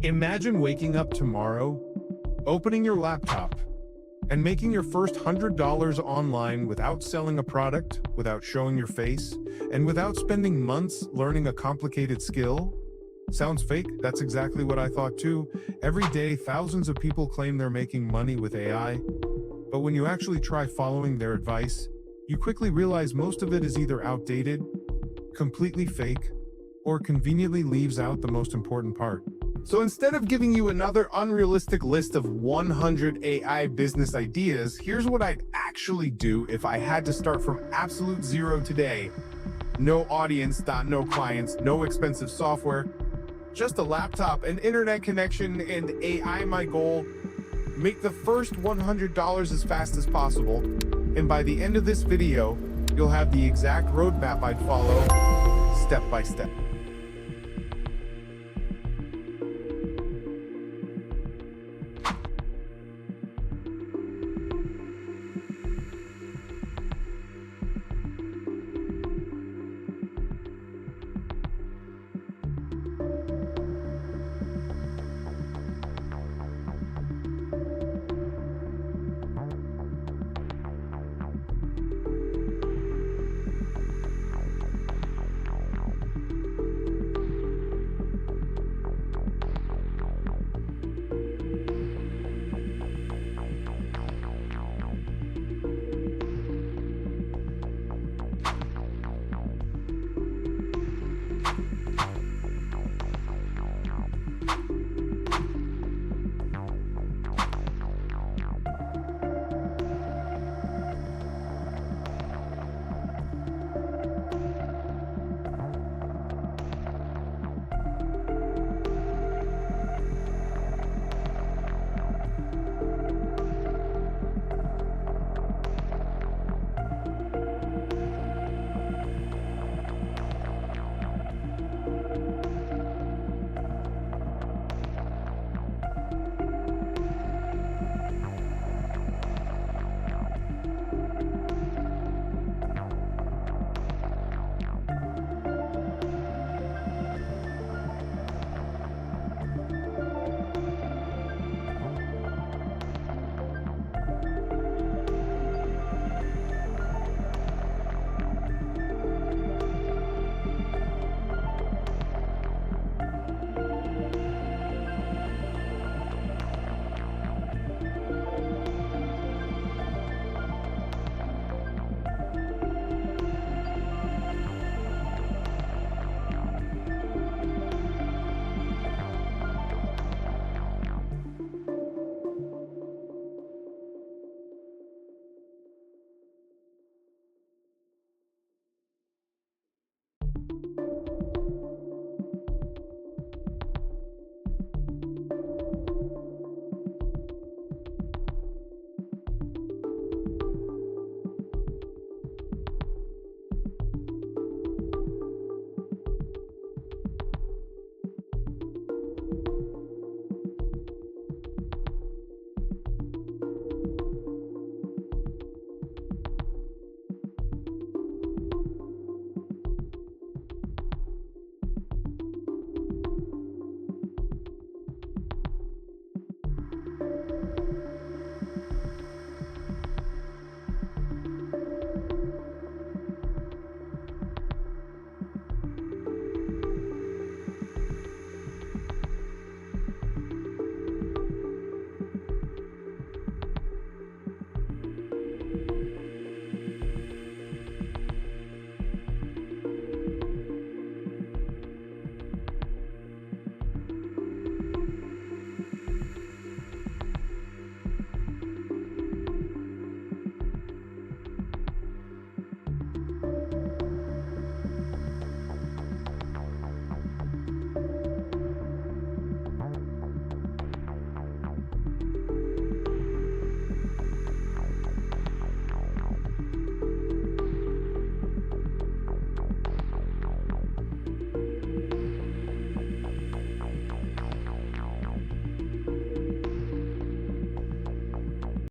Imagine waking up tomorrow, opening your laptop, and making your first $100 online without selling a product, without showing your face, and without spending months learning a complicated skill. Sounds fake? That's exactly what I thought too. Every day, thousands of people claim they're making money with AI, but when you actually try following their advice, you quickly realize most of it is either outdated, completely fake, or conveniently leaves out the most important part. So instead of giving you another unrealistic list of 100 AI business ideas, here's what I'd actually do if I had to start from absolute zero today. No audience, no clients, no expensive software, just a laptop, an internet connection, and AI. My goal: make the first $100 as fast as possible. And by the end of this video, you'll have the exact roadmap I'd follow, step by step.